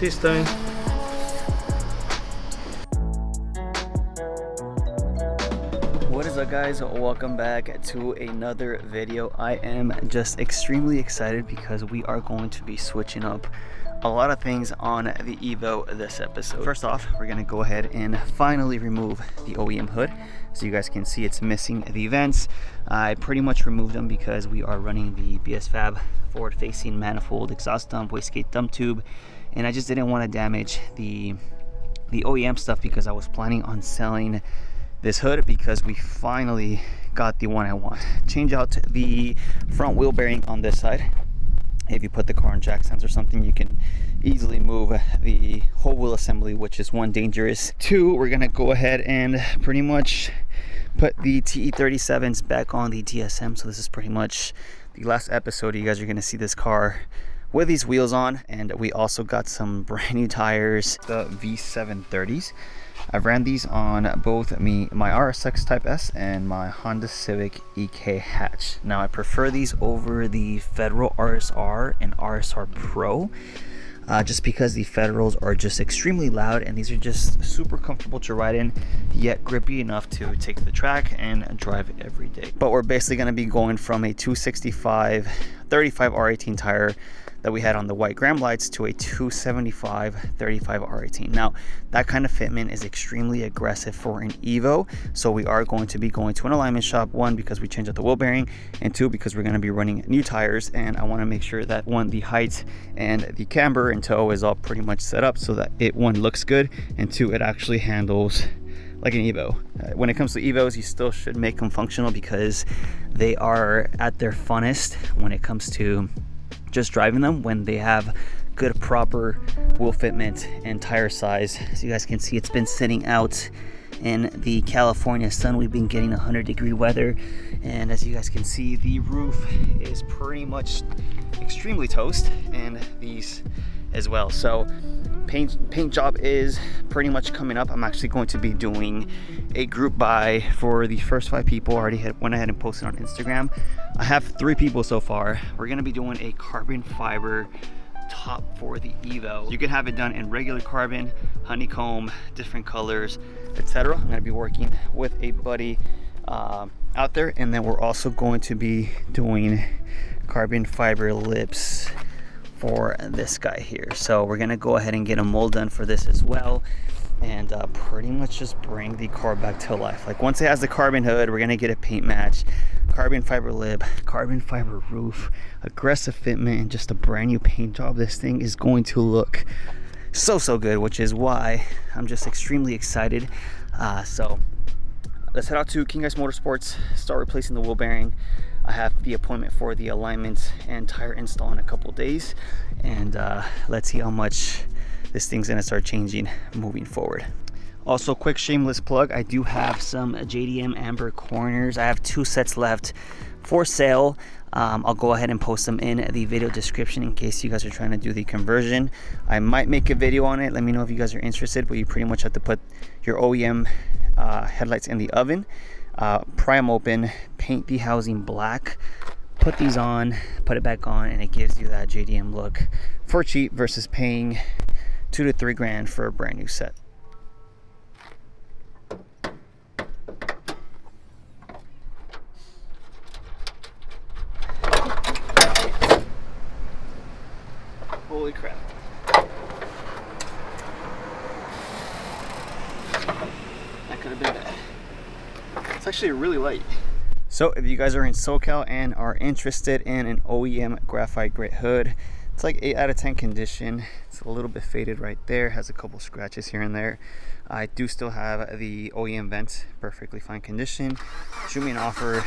piston. What is up, guys? Welcome back to another video. I am just extremely excited because we are going to be switching up a lot of things on the Evo this episode. First off, we're gonna go ahead and finally remove the OEM hood. So you guys can see it's missing the vents. I pretty much removed them because we are running the BSFAB forward facing manifold exhaust dump, wastegate dump tube, and I just didn't want to damage the OEM stuff because I was planning on selling this hood because we finally got the one I want. Change out the front wheel bearing on this side. If you put the car on jack stands or something, you can easily move the whole wheel assembly, which is one, dangerous. Two, we're gonna go ahead and pretty much put the TE37s back on the TSM. So this is pretty much the last episode you guys are gonna see this car with these wheels on. And we also got some brand new tires, the V730s. I've ran these on both my RSX Type S and my Honda Civic EK hatch. Now I prefer these over the Federal RSR and RSR Pro, just because the Federals are just extremely loud and these are just super comfortable to ride in, yet grippy enough to take to the track and drive every day. But we're basically going to be going from a 265 35 R18 tire that we had on the white Graham lights to a 275 35 R18. Now that kind of fitment is extremely aggressive for an Evo, so we are going to be going to an alignment shop, one because we changed out the wheel bearing, and two because we're going to be running new tires, and I want to make sure that one, the height and the camber and toe is all pretty much set up so that it, one, looks good, and two, it actually handles like an Evo. When it comes to Evos, you still should make them functional because they are at their funnest when it comes to just driving them, when they have good proper wheel fitment and tire size. So you guys can see it's been sitting out in the California sun. We've been getting 100-degree weather, and as you guys can see, the roof is pretty much extremely toast, and these as well. So paint job is pretty much coming up. I'm actually going to be doing a group buy for the first 5 people. I already went ahead and posted on Instagram. I have 3 people so far. We're gonna be doing a carbon fiber top for the Evo. You can have it done in regular carbon, honeycomb, different colors, etc. I'm gonna be working with a buddy out there, and then we're also going to be doing carbon fiber lips for this guy here. So we're gonna go ahead and get a mold done for this as well, and pretty much just bring the car back to life. Like once it has the carbon hood, we're gonna get a paint match, carbon fiber lip, carbon fiber roof, aggressive fitment, and just a brand new paint job. This thing is going to look so good, which is why I'm just extremely excited. So let's head out to King Ice Motorsports, start replacing the wheel bearing. I have the appointment for the alignment and tire install in a couple days, and let's see how much this thing's gonna start changing moving forward. Also, quick shameless plug, I do have some JDM amber corners. I have 2 sets left for sale. I'll go ahead and post them in the video description in case you guys are trying to do the conversion. I might make a video on it. Let me know if you guys are interested, but you pretty much have to put your OEM headlights in the oven, pry them open, paint the housing black, put these on, put it back on, and it gives you that JDM look for cheap versus paying $2 to $3 grand for a brand new set. Holy crap. That could have been bad. It's actually really light. So if you guys are in SoCal and are interested in an OEM graphite gray hood, it's like 8 out of 10 condition. It's a little bit faded right there, has a couple scratches here and there. I do still have the OEM vents, perfectly fine condition. Shoot me an offer.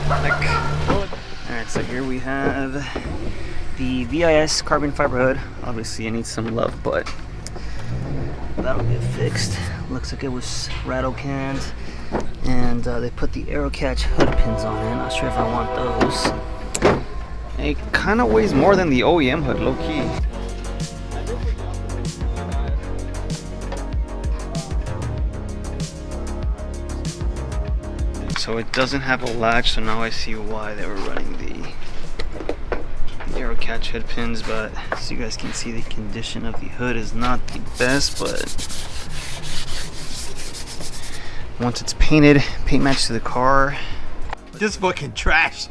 Alright, so here we have the VIS carbon fiber hood. Obviously it needs some love, but that'll get fixed. Looks like it was rattle canned, and they put the arrow catch hood pins on it. Not sure if I want those. It kind of weighs more than the OEM hood, low key. So it doesn't have a latch, so now I see why they were running the arrow catch hood pins. But as you guys can see, the condition of the hood is not the best, but once it's painted, paint matched to the car. Just fucking trashed.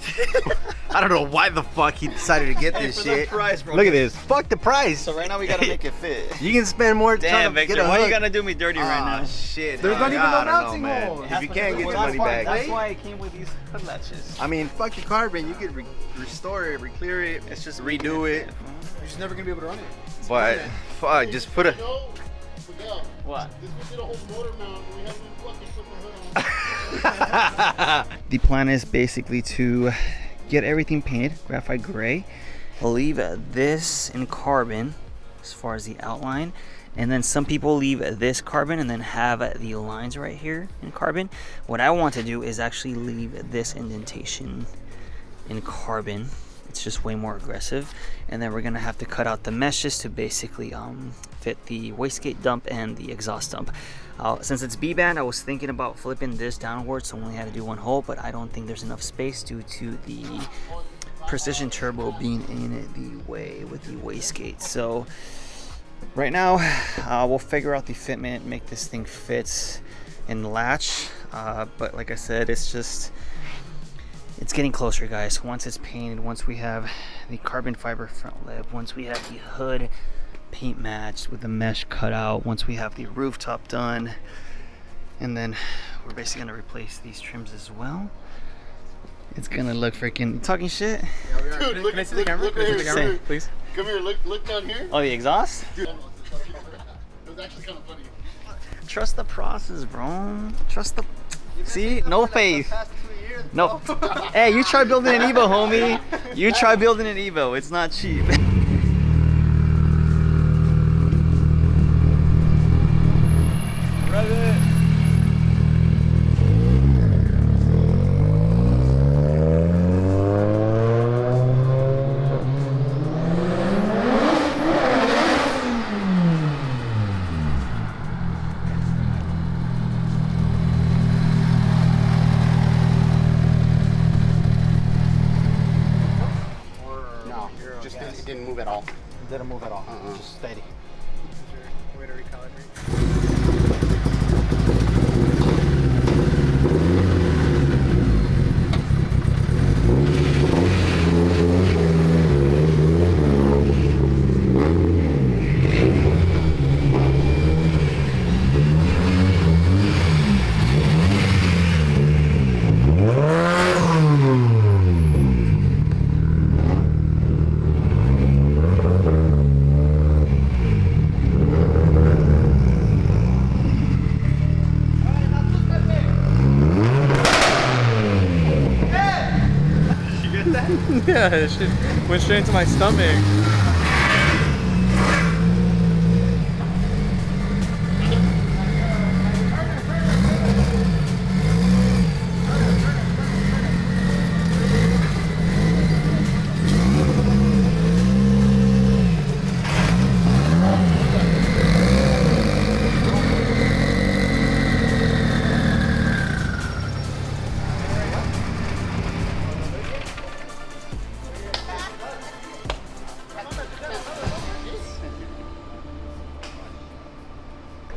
I don't know why the fuck he decided to get this shit. Price, bro. Look at this. Fuck the price. So right now we gotta make it fit. You can spend more time Damn, to Victor, get a why hook. you gotta do me dirty right now? Shit. There's not even no I don't know, mounting man. hole. If you can't get your money back. That's why it came with these hood latches. I mean, fuck your carbon. You could restore it, re-clear it, It's just redo it. You're just never gonna be able to run it. But fuck, just put a. Miguel, What? this was did a whole motor mount and we haven't fucking put the hood on. The plan is basically to get everything painted graphite gray, leave this in carbon as far as the outline, and then some people leave this carbon and then have the lines right here in carbon. What I want to do is actually leave this indentation in carbon. It's just way more aggressive, and then we're gonna have to cut out the meshes to basically fit the wastegate dump and the exhaust dump. Since it's B-band, I was thinking about flipping this downwards, so I only had to do one hole, but I don't think there's enough space due to the precision turbo being in the way with the wastegate. So right now we'll figure out the fitment, make this thing fit and latch, but like I said, it's getting closer, guys. Once it's painted, once we have the carbon fiber front lip, once we have the hood paint matched with the mesh cut out, once we have the rooftop done, and then we're basically gonna replace these trims as well, it's gonna look freaking talking shit. Dude, look, Can I see the camera? Look Can I see the right camera, here. please? Come here, look down here. Oh, the exhaust? Dude, it was actually kind of funny. Trust the process, bro. Trust the. See, no faith. No. Hey, you try building an Evo, homie. You try building an Evo. It's not cheap. No, just it didn't move at all. It didn't move at all. Just steady. Way to recalibrate. Yeah, it shit went straight into my stomach.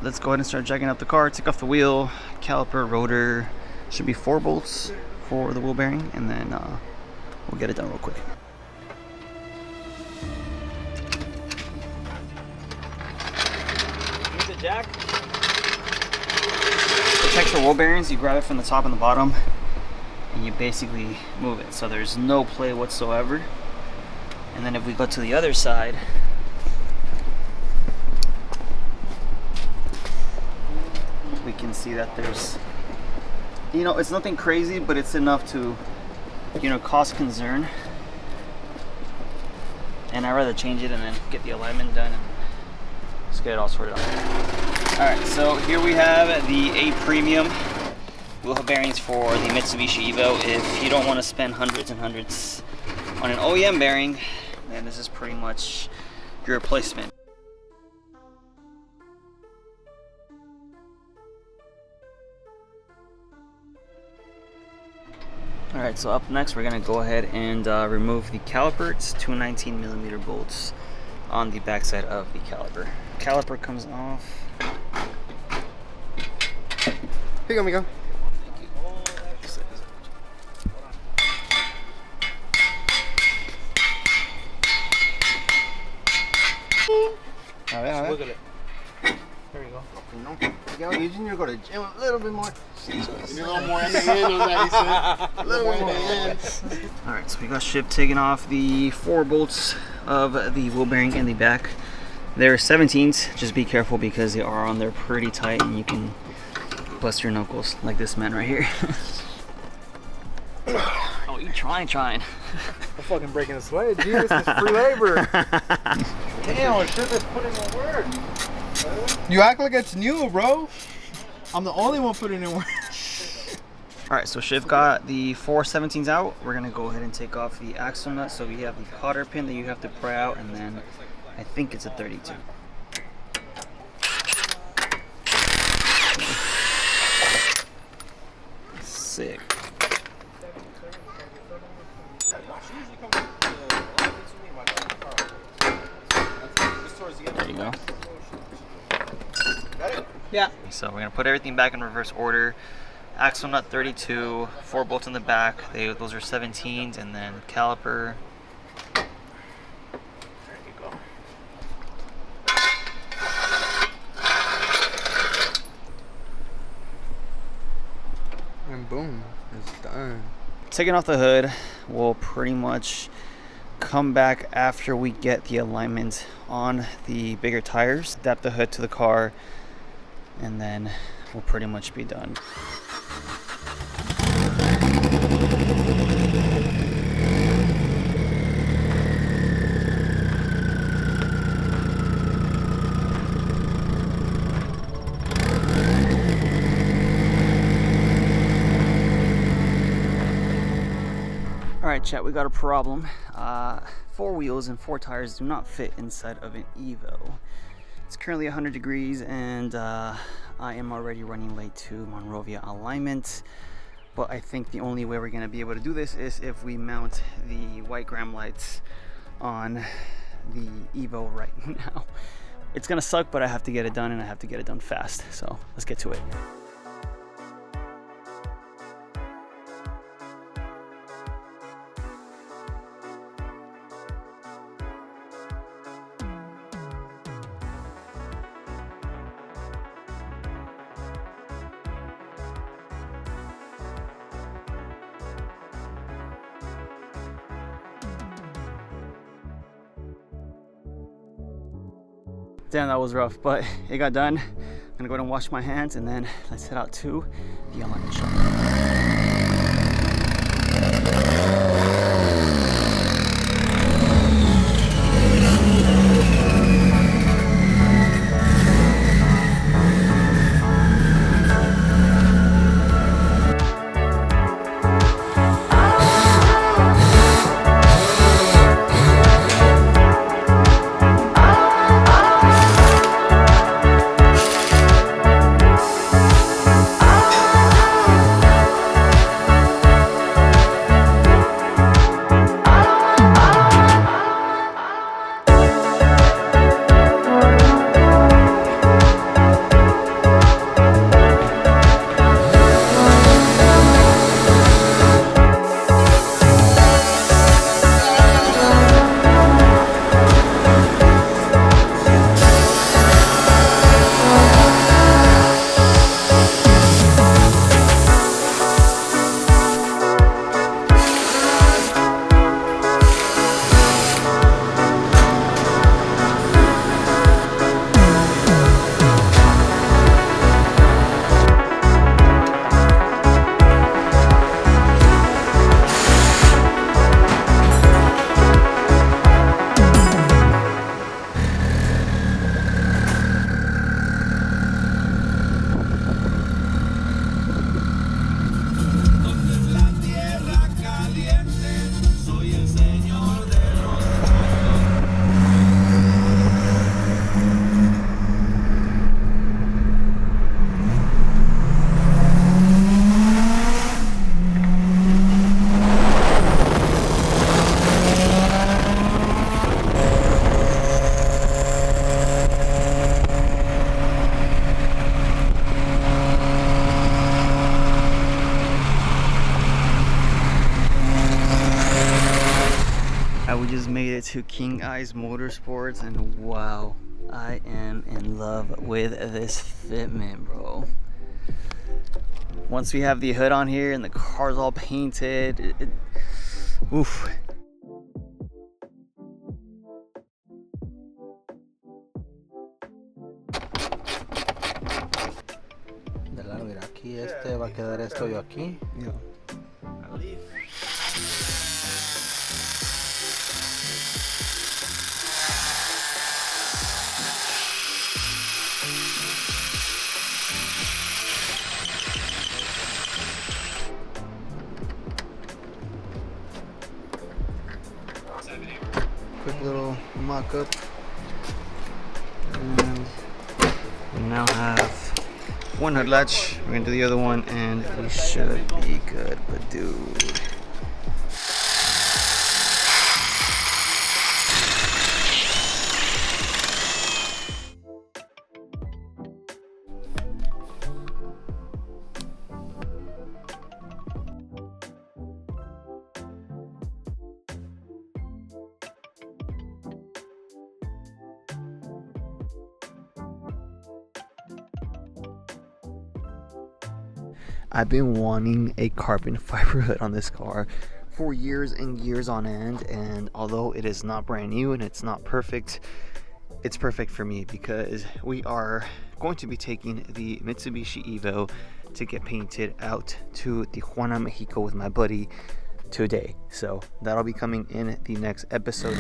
Let's go ahead and start jacking up the car. Take off the wheel, caliper, rotor. Should be 4 bolts for the wheel bearing, and then we'll get it done real quick. Here's the jack. Protects the wheel bearings. You grab it from the top and the bottom, and you basically move it. So there's no play whatsoever. And then if we go to the other side, we can see that there's, you know, it's nothing crazy, but it's enough to cost concern. And I'd rather change it and then get the alignment done and just get it all sorted out. Alright, so here we have the A Premium wheel hub bearings for the Mitsubishi EVO. If you don't want to spend hundreds and hundreds on an OEM bearing, then this is pretty much your replacement. Alright, so up next we're going to go ahead and remove the caliper. It's two 19mm bolts on the backside of the caliper. Caliper comes off. Here you go, Miguel. A ver, a ver. Wiggle it. There you go. No, Miguel, you need to go to the gym a little bit more. You need a little more in the end on that, he said. A little more in the end. Alright, so we got Shiv taking off the 4 bolts of the wheel bearing in the back. They're 17s, just be careful because they are on there pretty tight and you can bust your knuckles like this man right here. Oh, you trying. I'm fucking breaking the sweat, dude. This is free labor. Damn, I should have put in the work. You act like it's new, bro. I'm the only one putting in work. Alright, so Shiv got the 4 17s out. We're going to go ahead and take off the axle nut. So we have the cotter pin that you have to pry out, and then I think it's a 32. Sick. There you go. Yeah. So we're going to put everything back in reverse order. Axle nut 32, 4 bolts in the back. Those are 17s, and then caliper. There you go. And boom, it's done. Taking off the hood, we'll pretty much come back after we get the alignment on the bigger tires, adapt the hood to the car, and then we'll pretty much be done. Alright chat, we got a problem. 4 wheels and 4 tires do not fit inside of an EVO. It's currently 100 degrees and I am already running late to Monrovia alignment. But I think the only way we're going to be able to do this is if we mount the white gram lights on the EVO right now. It's going to suck, but I have to get it done, and I have to get it done fast. So let's get to it. Damn, that was rough, but it got done. I'm gonna go ahead and wash my hands, and then let's head out to the alignment shop. just made it to King Eyes Motorsports, and wow, I am in love with this fitment, bro. Once we have the hood on here and the car's all painted, oof. De lado, mira, aquí va a quedar esto yo aquí. Yeah. Quick little mock-up. And we now have one hood latch. We're gonna do the other one and we should be good, but dude. I've been wanting a carbon fiber hood on this car for years and years on end, and although it is not brand new and it's not perfect, it's perfect for me because we are going to be taking the Mitsubishi EVO to get painted out to Tijuana, Mexico with my buddy today. So that'll be coming in the next episode.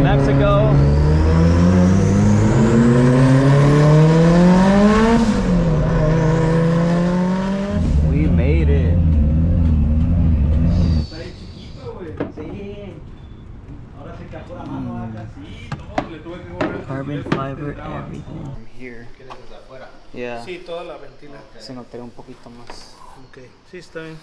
Mexico. We made it. Carbon fiber, everything. I'm here. Yeah. Sí, toda la ventila. Se notará un poquito más. Ok, sí, está bien.